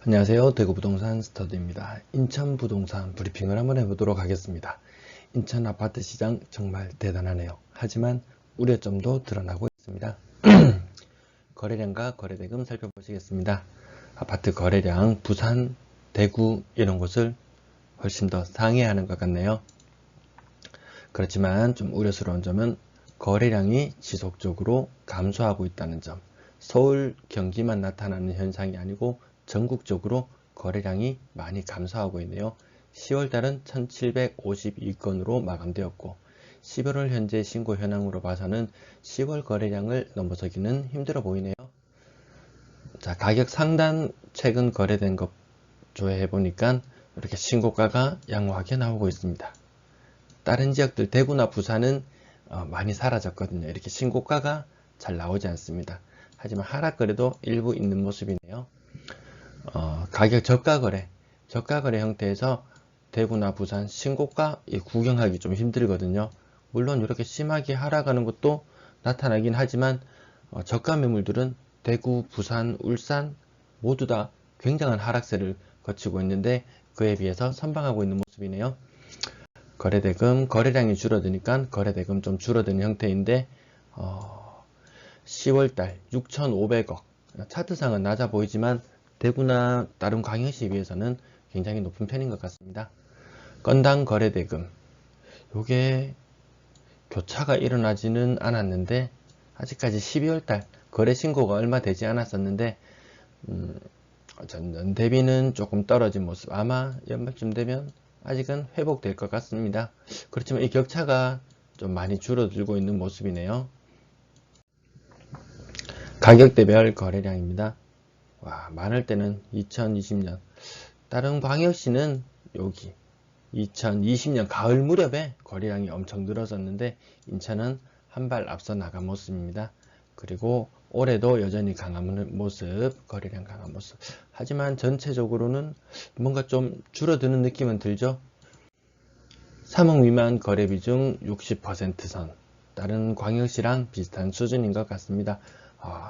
안녕하세요. 대구부동산 스터디입니다. 인천 부동산 브리핑을 한번 해보도록 하겠습니다. 인천 아파트 시장 정말 대단하네요. 하지만 우려점도 드러나고 있습니다. 거래량과 거래대금 살펴보시겠습니다. 아파트 거래량 부산, 대구 이런 곳을 훨씬 더 상회하는 것 같네요. 그렇지만 좀 우려스러운 점은 거래량이 지속적으로 감소하고 있다는 점. 서울, 경기만 나타나는 현상이 아니고 전국적으로 거래량이 많이 감소하고 있네요. 10월달은 1752건으로 마감되었고 11월 현재 신고 현황으로 봐서는 10월 거래량을 넘어서기는 힘들어 보이네요. 자, 가격 상단 최근 거래된 것 조회해 보니까 이렇게 신고가가 양호하게 나오고 있습니다. 다른 지역들 대구나 부산은 많이 사라졌거든요. 이렇게 신고가가 잘 나오지 않습니다. 하지만 하락거래도 일부 있는 모습이네요. 가격 저가거래 형태에서 대구나 부산 신고가 구경하기 좀 힘들거든요. 물론 이렇게 심하게 하락하는 것도 나타나긴 하지만 저가 매물들은 대구, 부산, 울산 모두 다 굉장한 하락세를 거치고 있는데 그에 비해서 선방하고 있는 모습이네요. 거래대금, 거래량이 줄어드니까 거래대금 좀 줄어드는 형태인데 10월달 6,500억 차트상은 낮아 보이지만 대구나 다른 광역시에 비해서는 굉장히 높은 편인 것 같습니다. 건당 거래대금 요게 교차가 일어나지는 않았는데 아직까지 12월달 거래 신고가 얼마 되지 않았었는데 전년 대비는 조금 떨어진 모습. 아마 연말쯤 되면 아직은 회복될 것 같습니다. 그렇지만 이 격차가 좀 많이 줄어들고 있는 모습이네요. 가격대별 거래량입니다. 와, 많을 때는 2020년 다른 광역시는 여기 2020년 가을 무렵에 거래량이 엄청 늘어섰는데 인천은 한 발 앞서 나간 모습입니다. 그리고 올해도 여전히 강한 모습, 거래량 강한 모습. 하지만 전체적으로는 뭔가 좀 줄어드는 느낌은 들죠. 3억 미만 거래 비중 60% 선. 다른 광역시랑 비슷한 수준인 것 같습니다.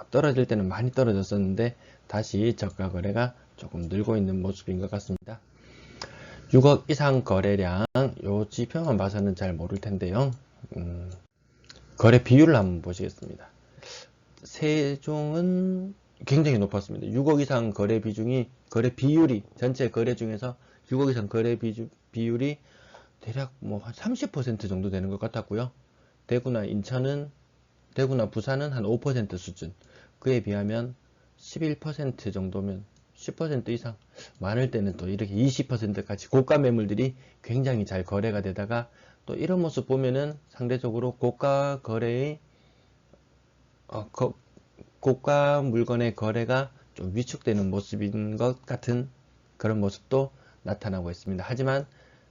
떨어질 때는 많이 떨어졌었는데 다시 저가 거래가 조금 늘고 있는 모습인 것 같습니다. 6억 이상 거래량, 요 지표만 봐서는 잘 모를 텐데요. 거래 비율을 한번 보시겠습니다. 세종은 굉장히 높았습니다. 6억 이상 거래 비중이, 거래 비율이, 전체 거래 중에서 6억 이상 거래 비율이 대략 뭐 한 30% 정도 되는 것 같았고요. 대구나 부산은 한 5% 수준. 그에 비하면 11% 정도면 10% 이상, 많을 때는 또 이렇게 20%까지 고가 매물들이 굉장히 잘 거래가 되다가 또 이런 모습 보면은 상대적으로 고가 거래의 고가 물건의 거래가 좀 위축되는 모습인 것 같은 그런 모습도 나타나고 있습니다. 하지만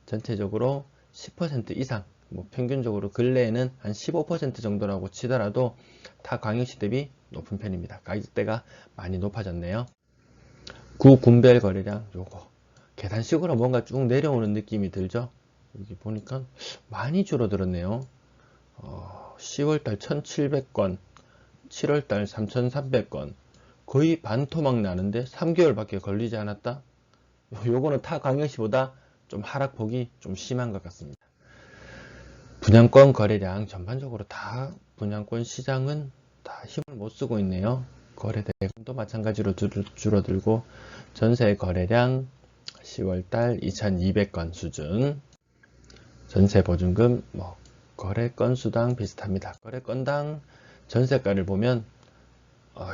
전체적으로 10% 이상, 뭐 평균적으로 근래에는 한 15% 정도라고 치더라도 타 광역시 대비 높은 편입니다. 가격대가 많이 높아졌네요. 구 군별 거래량 요거 계단식으로 뭔가 쭉 내려오는 느낌이 들죠. 여기 보니까 많이 줄어들었네요. 10월달 1700건, 7월달 3300건, 거의 반토막 나는데 3개월밖에 걸리지 않았다. 요거는 타 광역시보다 좀 하락폭이 좀 심한 것 같습니다. 분양권 거래량 전반적으로 다 분양권 시장은 다 힘을 못 쓰고 있네요. 거래대금도 마찬가지로 줄어들고 전세 거래량 10월달 2200건 수준, 전세 보증금 뭐 거래 건수당 비슷합니다. 거래 건당 전세가를 보면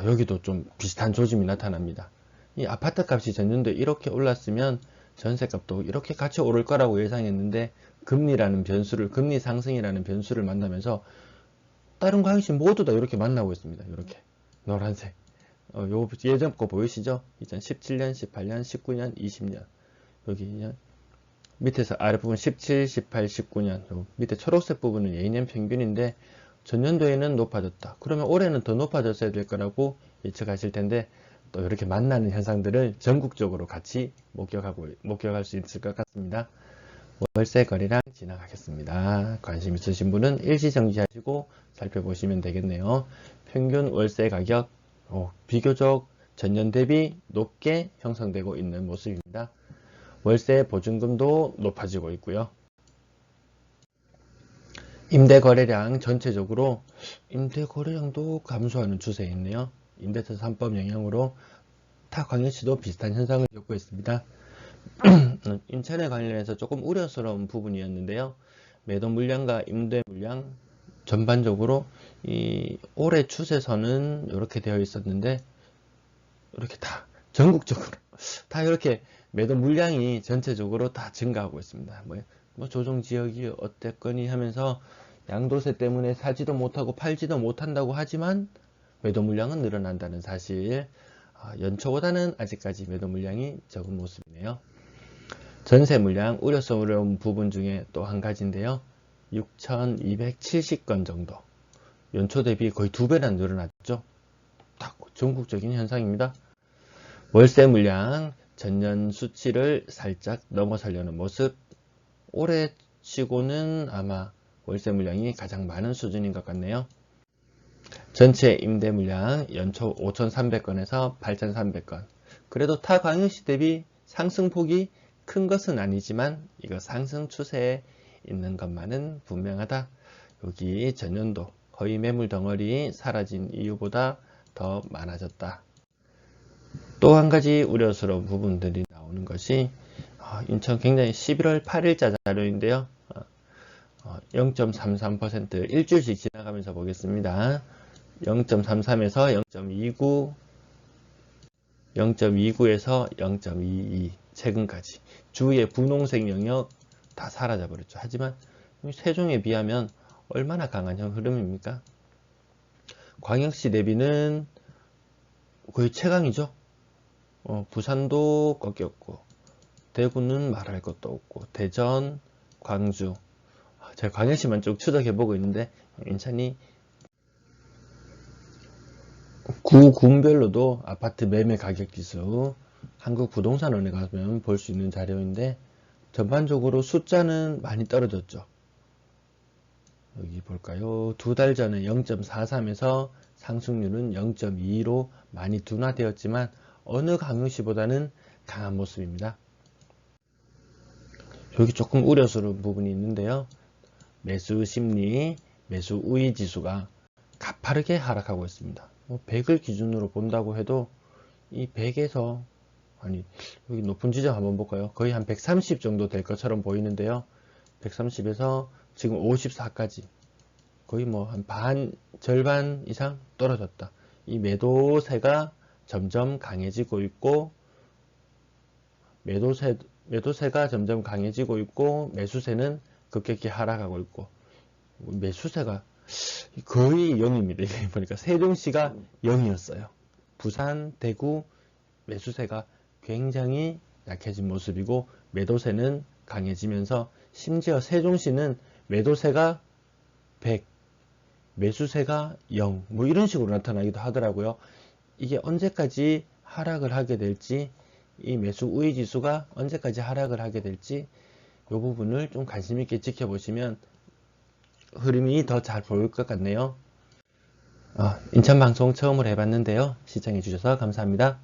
여기도 좀 비슷한 조짐이 나타납니다. 이 아파트 값이 전년도에 이렇게 올랐으면 전세값도 이렇게 같이 오를 거라고 예상했는데 금리 상승이라는 변수를 만나면서 다른 광역시 모두 다 이렇게 만나고 있습니다. 이렇게 노란색. 요 예전 거 보이시죠? 2017년, 18년, 19년, 20년. 여기 밑에서 아랫부분 17, 18, 19년. 요 밑에 초록색 부분은 예년 평균인데 전년도에는 높아졌다. 그러면 올해는 더 높아졌어야 될 거라고 예측하실 텐데 또 이렇게 만나는 현상들을 전국적으로 같이 목격할 수 있을 것 같습니다. 월세 거래량 지나가겠습니다. 관심 있으신 분은 일시정지하시고 살펴보시면 되겠네요. 평균 월세 가격 비교적 전년 대비 높게 형성되고 있는 모습입니다. 월세 보증금도 높아지고 있고요. 임대거래량 전체적으로 임대거래량도 감소하는 추세에 있네요. 임대차 3법 영향으로 타 광역시도 비슷한 현상을 겪고 있습니다. 인천에 관련해서 조금 우려스러운 부분이었는데요. 매도 물량과 임대 물량 전반적으로 이 올해 추세선은 이렇게 되어 있었는데 이렇게 다 전국적으로 다 이렇게 매도 물량이 전체적으로 다 증가하고 있습니다. 뭐 조정 지역이 어땠거니 하면서 양도세 때문에 사지도 못하고 팔지도 못한다고 하지만 매도 물량은 늘어난다는 사실. 연초보다는 아직까지 매도 물량이 적은 모습이네요. 전세 물량 우려스러운 부분 중에 또 한 가지인데요. 6,270건 정도. 연초 대비 거의 2배나 늘어났죠. 딱 전국적인 현상입니다. 월세 물량 전년 수치를 살짝 넘어서려는 모습. 올해 치고는 아마 월세 물량이 가장 많은 수준인 것 같네요. 전체 임대 물량 연초 5,300건에서 8,300건. 그래도 타 광역시 대비 상승폭이 큰 것은 아니지만 이거 상승 추세에 있는 것만은 분명하다. 여기 전년도 거의 매물 덩어리 사라진 이유보다 더 많아졌다. 또 한 가지 우려스러운 부분들이 나오는 것이 인천 굉장히 11월 8일자 자료인데요. 0.33% 일주일씩 지나가면서 보겠습니다. 0.33에서 0.29, 0.29에서 0.22 최근까지 주위의 분홍색 영역 다 사라져 버렸죠. 하지만 세종에 비하면 얼마나 강한 흐름입니까? 광역시 대비는 거의 최강이죠. 부산도 꺾였고 대구는 말할 것도 없고 대전, 광주 제가 광역시만 쭉 추적해 보고 있는데 인천이 구군별로도 아파트 매매 가격 지수 한국부동산원에 가면 볼 수 있는 자료인데 전반적으로 숫자는 많이 떨어졌죠. 여기 볼까요? 2달 전에 0.43에서 상승률은 0.22로 많이 둔화되었지만 어느 광역시보다는 강한 모습입니다. 여기 조금 우려스러운 부분이 있는데요. 매수 심리, 매수 우위 지수가 가파르게 하락하고 있습니다. 100을 기준으로 본다고 해도 이 100에서 여기 높은 지점 한번 볼까요? 거의 한 130 정도 될 것처럼 보이는데요. 130에서 지금 54까지 거의 뭐 한 절반 이상 떨어졌다. 이 매도세가 점점 강해지고 있고 매도세가 점점 강해지고 있고 매수세는 급격히 하락하고 있고 매수세가 거의 0입니다. 이게 보니까 세종시가 0이었어요. 부산, 대구 매수세가 굉장히 약해진 모습이고 매도세는 강해지면서 심지어 세종시는 매도세가 100, 매수세가 0, 뭐 이런 식으로 나타나기도 하더라고요. 이게 언제까지 하락을 하게 될지, 이 매수 우위 지수가 언제까지 하락을 하게 될지 이 부분을 좀 관심 있게 지켜보시면 흐름이 더 잘 보일 것 같네요. 인천방송 처음으로 해봤는데요. 시청해 주셔서 감사합니다.